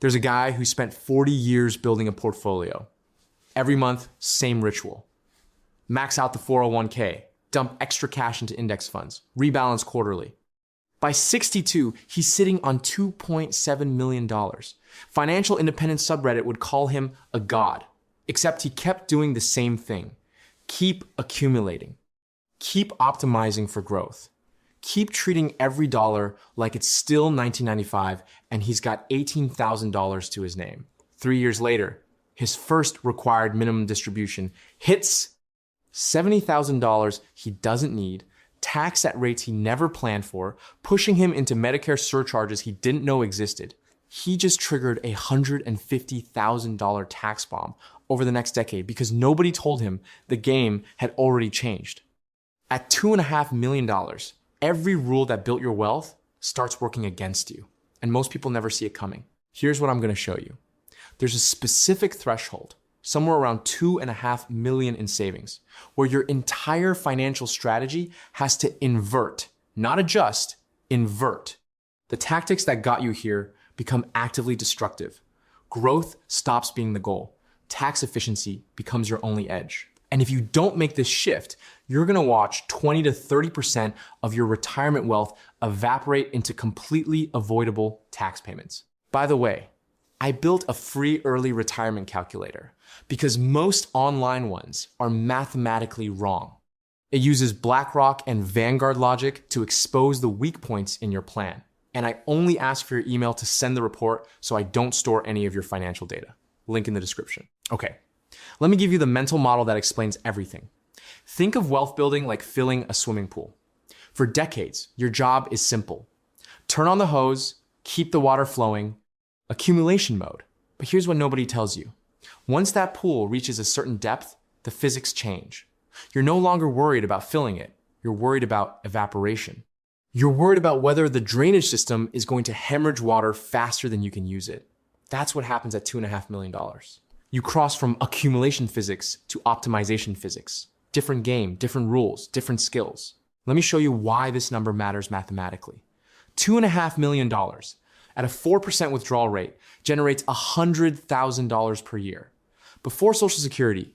There's a guy who spent 40 years building a portfolio. Every month, same ritual. Max out the 401k, dump extra cash into index funds, rebalance quarterly. By 62, he's sitting on $2.7 million. Financial Independence subreddit would call him a god, except he kept doing the same thing. Keep accumulating. Keep optimizing for growth. Keep treating every dollar like it's still 1995 and he's got $18,000 to his name. 3 years later, his first required minimum distribution hits $70,000 he doesn't need, taxed at rates he never planned for, pushing him into Medicare surcharges he didn't know existed. He just triggered a $150,000 tax bomb over the next decade because nobody told him the game had already changed. At $2.5 million, every rule that built your wealth starts working against you, and most people never see it coming. Here's what I'm going to show you. There's a specific threshold, somewhere around $2.5 million in savings, where your entire financial strategy has to invert, not adjust, invert. The tactics that got you here become actively destructive. Growth stops being the goal. Tax efficiency becomes your only edge. And if you don't make this shift, you're gonna watch 20 to 30% of your retirement wealth evaporate into completely avoidable tax payments. By the way, I built a free early retirement calculator because most online ones are mathematically wrong. It uses BlackRock and Vanguard logic to expose the weak points in your plan. And I only ask for your email to send the report so I don't store any of your financial data. Link in the description. Okay, let me give you the mental model that explains everything. Think of wealth building like filling a swimming pool. For decades, your job is simple. Turn on the hose, keep the water flowing, accumulation mode. But here's what nobody tells you. Once that pool reaches a certain depth, the physics change. You're no longer worried about filling it. You're worried about evaporation. You're worried about whether the drainage system is going to hemorrhage water faster than you can use it. That's what happens at $2.5 million. You cross from accumulation physics to optimization physics. Different game, different rules, different skills. Let me show you why this number matters mathematically. $2.5 million at a 4% withdrawal rate generates $100,000 per year. Before Social Security,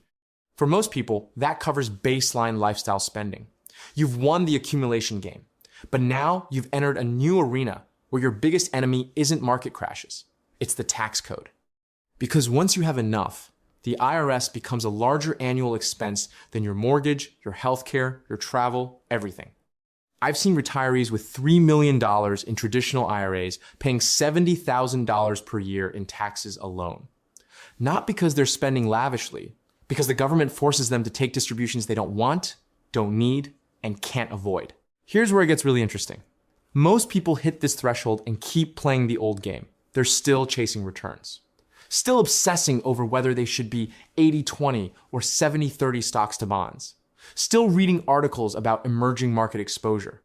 for most people, that covers baseline lifestyle spending. You've won the accumulation game, but now you've entered a new arena where your biggest enemy isn't market crashes. It's the tax code. Because once you have enough, the IRS becomes a larger annual expense than your mortgage, your healthcare, your travel, everything. I've seen retirees with $3 million in traditional IRAs paying $70,000 per year in taxes alone. Not because they're spending lavishly, because the government forces them to take distributions they don't want, don't need, and can't avoid. Here's where it gets really interesting. Most people hit this threshold and keep playing the old game. They're still chasing returns. Still obsessing over whether they should be 80-20 or 70-30 stocks to bonds. Still reading articles about emerging market exposure.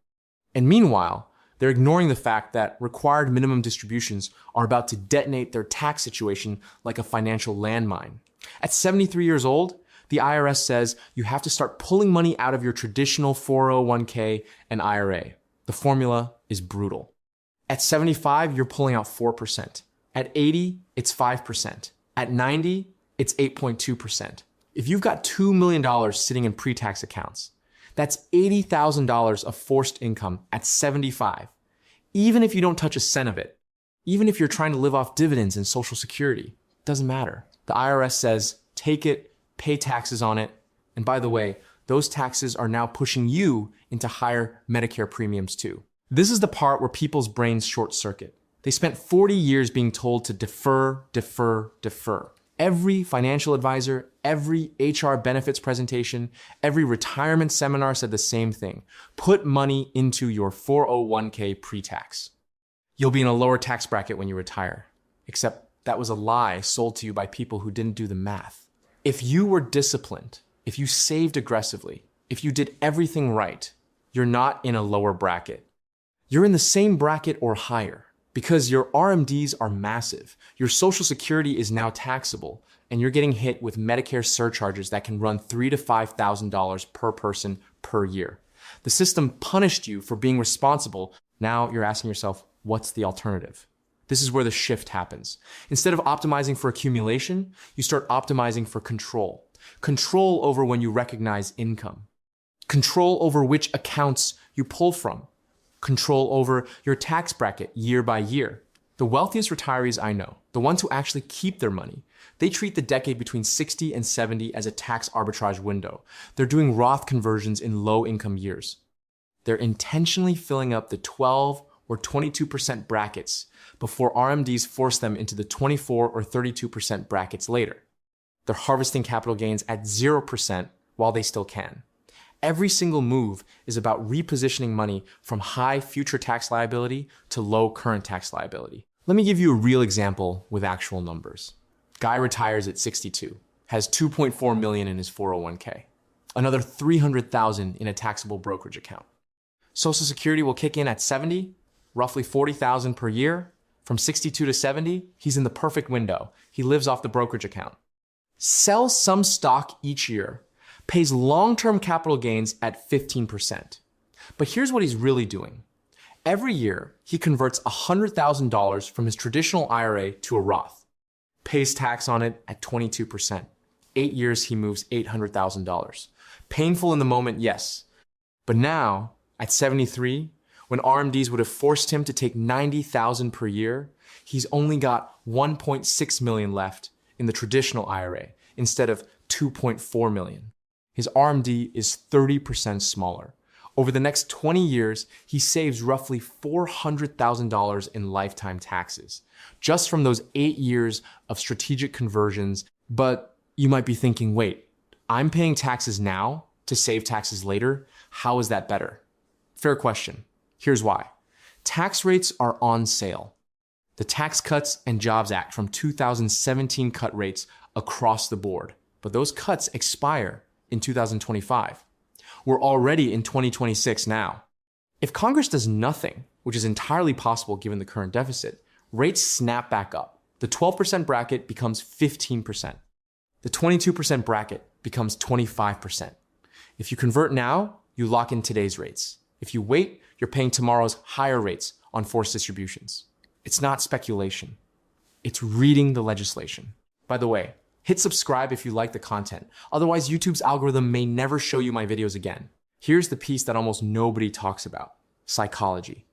And meanwhile, they're ignoring the fact that required minimum distributions are about to detonate their tax situation like a financial landmine. At 73 years old, the IRS says you have to start pulling money out of your traditional 401k and IRA. The formula is brutal. At 75, you're pulling out 4%. At 80, it's 5%. At 90, it's 8.2%. If you've got $2 million sitting in pre-tax accounts, that's $80,000 of forced income at 75. Even if you don't touch a cent of it, even if you're trying to live off dividends and Social Security, doesn't matter. The IRS says, take it, pay taxes on it. And by the way, those taxes are now pushing you into higher Medicare premiums too. This is the part where people's brains short circuit. They spent 40 years being told to defer, defer, defer. Every financial advisor, every HR benefits presentation, every retirement seminar said the same thing. Put money into your 401k pre-tax. You'll be in a lower tax bracket when you retire. Except that was a lie sold to you by people who didn't do the math. If you were disciplined, if you saved aggressively, if you did everything right, you're not in a lower bracket. You're in the same bracket or higher. Because your RMDs are massive, your Social Security is now taxable, and you're getting hit with Medicare surcharges that can run $3,000 to $5,000 per person per year. The system punished you for being responsible. Now you're asking yourself, what's the alternative? This is where the shift happens. Instead of optimizing for accumulation, you start optimizing for control. Control over when you recognize income. Control over which accounts you pull from. Control over your tax bracket year by year. The wealthiest retirees I know, the ones who actually keep their money, they treat the decade between 60 and 70 as a tax arbitrage window. They're doing Roth conversions in low-income years. They're intentionally filling up the 12 or 22% brackets before RMDs force them into the 24 or 32% brackets later. They're harvesting capital gains at 0% while they still can. Every single move is about repositioning money from high future tax liability to low current tax liability. Let me give you a real example with actual numbers. Guy retires at 62, has 2.4 million in his 401k, another 300,000 in a taxable brokerage account. Social Security will kick in at 70, roughly 40,000 per year. From 62 to 70, he's in the perfect window. He lives off the brokerage account. Sell some stock each year, pays long-term capital gains at 15%. But here's what he's really doing. Every year, he converts $100,000 from his traditional IRA to a Roth, pays tax on it at 22%. 8 years, he moves $800,000. Painful in the moment, yes. But now, at 73, when RMDs would have forced him to take $90,000 per year, he's only got $1.6 million left in the traditional IRA instead of $2.4 million. His RMD is 30% smaller. Over the next 20 years, he saves roughly $400,000 in lifetime taxes, just from those 8 years of strategic conversions. But you might be thinking, wait, I'm paying taxes now to save taxes later? How is that better? Fair question. Here's why. Tax rates are on sale. The Tax Cuts and Jobs Act from 2017 cut rates across the board, but those cuts expire in 2025. We're already in 2026 now. If Congress does nothing, which is entirely possible given the current deficit, rates snap back up. The 12% bracket becomes 15%. The 22% bracket becomes 25%. If you convert now, you lock in today's rates. If you wait, you're paying tomorrow's higher rates on forced distributions. It's not speculation. It's reading the legislation. By the way, hit subscribe if you like the content. Otherwise, YouTube's algorithm may never show you my videos again. Here's the piece that almost nobody talks about: psychology.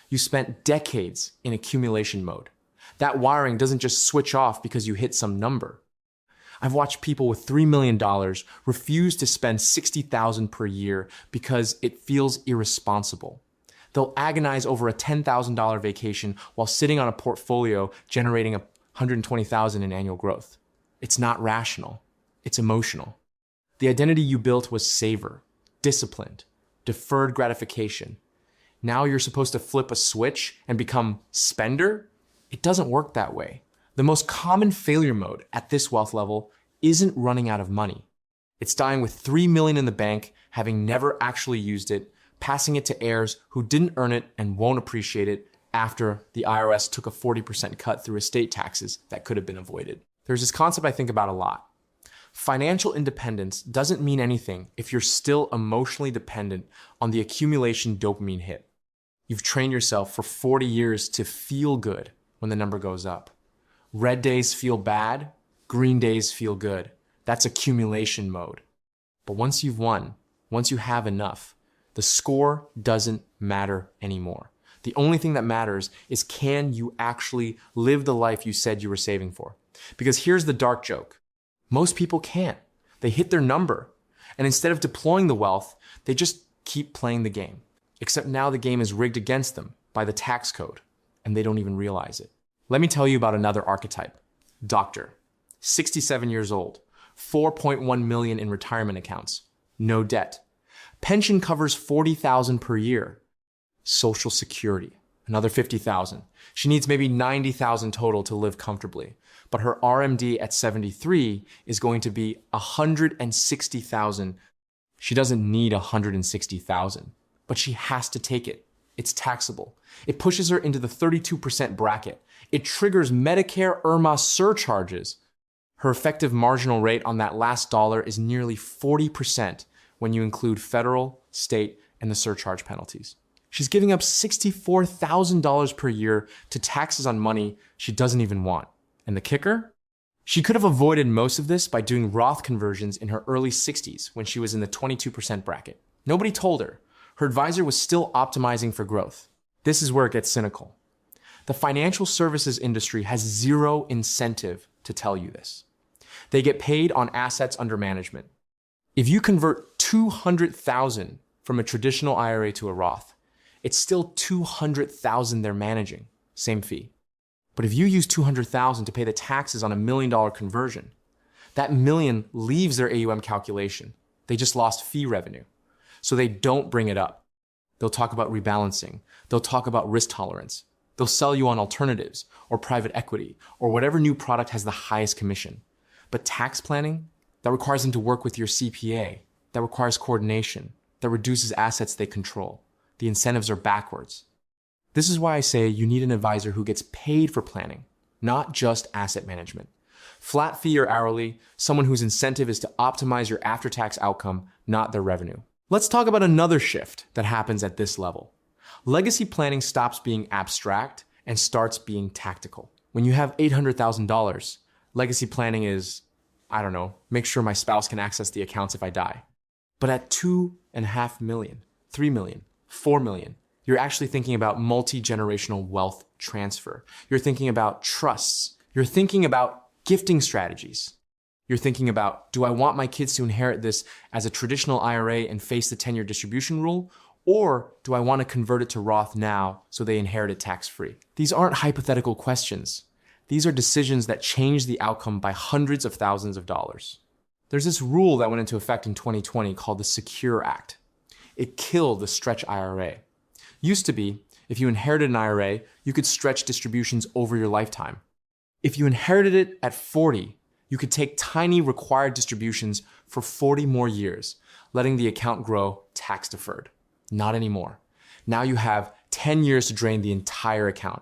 You spent decades in accumulation mode. That wiring doesn't just switch off because you hit some number. I've watched people with $3 million refuse to spend $60,000 per year because it feels irresponsible. They'll agonize over a $10,000 vacation while sitting on a portfolio generating $120,000 in annual growth. It's not rational. It's emotional. The identity you built was saver, disciplined, deferred gratification. Now you're supposed to flip a switch and become spender? It doesn't work that way. The most common failure mode at this wealth level isn't running out of money. It's dying with $3 million in the bank, having never actually used it, passing it to heirs who didn't earn it and won't appreciate it after the IRS took a 40% cut through estate taxes that could have been avoided. There's this concept I think about a lot. Financial independence doesn't mean anything if you're still emotionally dependent on the accumulation dopamine hit. You've trained yourself for 40 years to feel good when the number goes up. Red days feel bad, green days feel good. That's accumulation mode. But once you've won, once you have enough, the score doesn't matter anymore. The only thing that matters is, can you actually live the life you said you were saving for? Because here's the dark joke. Most people can't. They hit their number, and instead of deploying the wealth, they just keep playing the game. Except now the game is rigged against them by the tax code, and they don't even realize it. Let me tell you about another archetype. Doctor, 67 years old, 4.1 million in retirement accounts, no debt. Pension covers $40,000 per year. Social Security, another $50,000. She needs maybe $90,000 total to live comfortably, but her RMD at 73 is going to be $160,000. She doesn't need $160,000, but she has to take it. It's taxable. It pushes her into the 32% bracket. It triggers Medicare IRMA surcharges. Her effective marginal rate on that last dollar is nearly 40% when you include federal, state, and the surcharge penalties. She's giving up $64,000 per year to taxes on money she doesn't even want. And the kicker? She could have avoided most of this by doing Roth conversions in her early 60s when she was in the 22% bracket. Nobody told her. Her advisor was still optimizing for growth. This is where it gets cynical. The financial services industry has zero incentive to tell you this. They get paid on assets under management. If you convert $200,000 from a traditional IRA to a Roth, it's still $200,000 they're managing, same fee. But if you use $200,000 to pay the taxes on $1 million conversion, that million leaves their AUM calculation. They just lost fee revenue. So they don't bring it up. They'll talk about rebalancing. They'll talk about risk tolerance. They'll sell you on alternatives or private equity or whatever new product has the highest commission. But tax planning, that requires them to work with your CPA. That requires coordination. That reduces assets they control. The incentives are backwards. This is why I say you need an advisor who gets paid for planning, not just asset management. Flat fee or hourly, someone whose incentive is to optimize your after-tax outcome, not their revenue. Let's talk about another shift that happens at this level. Legacy planning stops being abstract and starts being tactical. When you have $800,000, legacy planning is, I don't know, make sure my spouse can access the accounts if I die. But at $2.5 million, $3 million, $4 million, you're actually thinking about multi-generational wealth transfer. You're thinking about trusts. You're thinking about gifting strategies. You're thinking about, do I want my kids to inherit this as a traditional IRA and face the 10-year distribution rule? Or do I want to convert it to Roth now so they inherit it tax-free? These aren't hypothetical questions. These are decisions that change the outcome by hundreds of thousands of dollars. There's this rule that went into effect in 2020 called the Secure Act. It killed the stretch IRA. Used to be, if you inherited an IRA, you could stretch distributions over your lifetime. If you inherited it at 40, you could take tiny required distributions for 40 more years, letting the account grow tax deferred. Not anymore. Now you have 10 years to drain the entire account.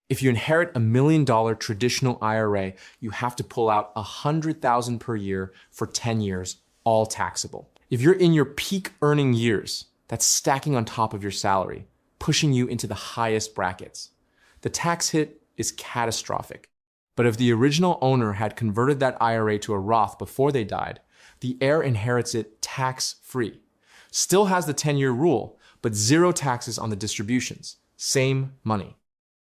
If you inherit $1 million traditional IRA, you have to pull out $100,000 per year for 10 years, all taxable. If you're in your peak earning years, that's stacking on top of your salary, pushing you into the highest brackets. The tax hit is catastrophic. But if the original owner had converted that IRA to a Roth before they died, the heir inherits it tax-free. Still has the 10-year rule, but zero taxes on the distributions. Same money.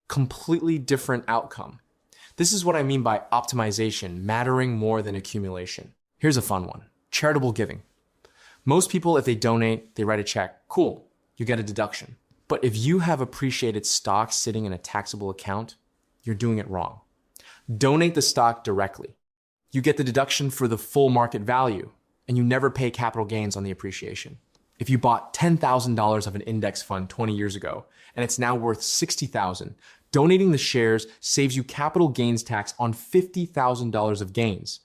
Completely different outcome. This is what I mean by optimization mattering more than accumulation. Here's a fun one. Charitable giving. Most people, if they donate, they write a check. Cool, you get a deduction. But if you have appreciated stock sitting in a taxable account, you're doing it wrong. Donate the stock directly. You get the deduction for the full market value, and you never pay capital gains on the appreciation. If you bought $10,000 of an index fund 20 years ago, and it's now worth $60,000, donating the shares saves you capital gains tax on $50,000 of gains.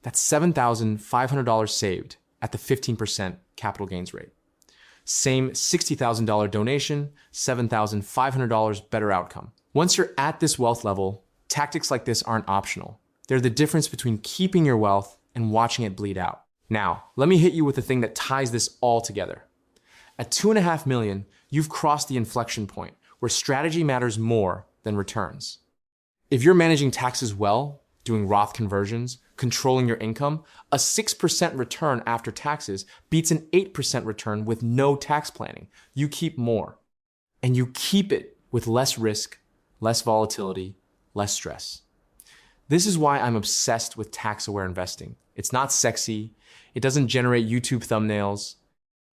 That's $7,500 saved at the 15% capital gains rate. Same $60,000 donation, $7,500 better outcome. Once you're at this wealth level, tactics like this aren't optional. They're the difference between keeping your wealth and watching it bleed out. Now, let me hit you with the thing that ties this all together. At $2.5 million, you've crossed the inflection point where strategy matters more than returns. If you're managing taxes well, doing Roth conversions, controlling your income, a 6% return after taxes beats an 8% return with no tax planning. You keep more. And you keep it with less risk, less volatility, less stress. This is why I'm obsessed with tax-aware investing. It's not sexy, it doesn't generate YouTube thumbnails,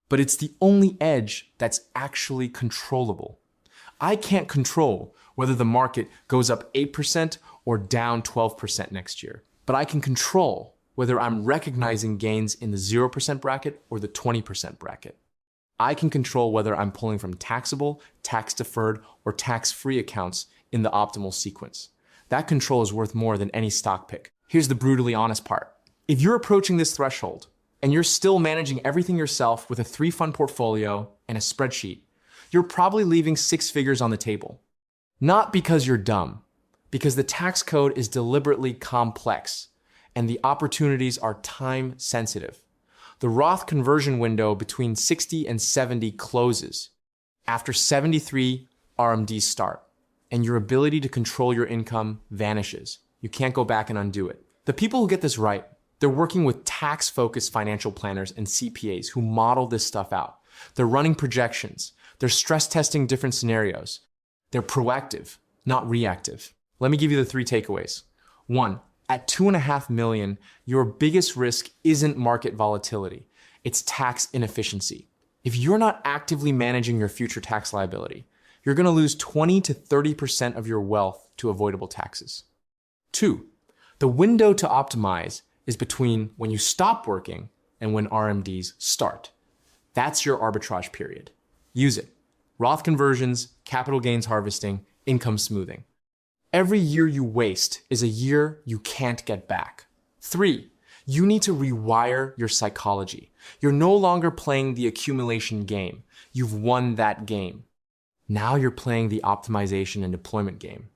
but it's the only edge that's actually controllable. I can't control whether the market goes up 8% or down 12% next year, but I can control whether I'm recognizing gains in the 0% bracket or the 20% bracket. I can control whether I'm pulling from taxable, tax-deferred, or tax-free accounts in the optimal sequence. That control is worth more than any stock pick. Here's the brutally honest part. If you're approaching this threshold and you're still managing everything yourself with a 3-fund portfolio and a spreadsheet, you're probably leaving 6 figures on the table. Not because you're dumb, because the tax code is deliberately complex and the opportunities are time sensitive. The Roth conversion window between 60 and 70 closes. After 73, RMDs start, and your ability to control your income vanishes. You can't go back and undo it. The people who get this right, they're working with tax-focused financial planners and CPAs who model this stuff out. They're running projections. They're stress testing different scenarios. They're proactive, not reactive. Let me give you the 3 takeaways. 1, at 2.5 million, your biggest risk isn't market volatility. It's tax inefficiency. If you're not actively managing your future tax liability, you're going to lose 20 to 30% of your wealth to avoidable taxes. 2, the window to optimize is between when you stop working and when RMDs start. That's your arbitrage period. Use it. Roth conversions, capital gains harvesting, income smoothing. Every year you waste is a year you can't get back. 3, you need to rewire your psychology. You're no longer playing the accumulation game. You've won that game. Now you're playing the optimization and deployment game.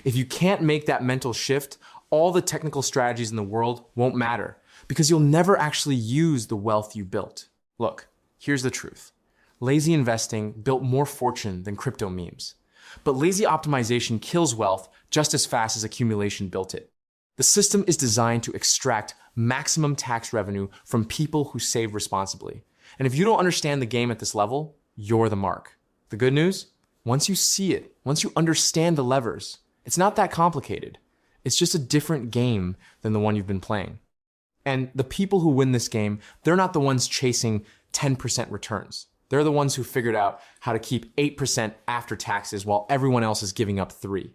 If you can't make that mental shift, all the technical strategies in the world won't matter because you'll never actually use the wealth you built. Look, here's the truth. Lazy investing built more fortune than crypto memes. But lazy optimization kills wealth just as fast as accumulation built it. The system is designed to extract maximum tax revenue from people who save responsibly. And if you don't understand the game at this level, you're the mark. The good news? Once you see it, once you understand the levers, it's not that complicated. It's just a different game than the one you've been playing. And the people who win this game, they're not the ones chasing 10% returns. They're the ones who figured out how to keep 8% after taxes while everyone else is giving up 3%.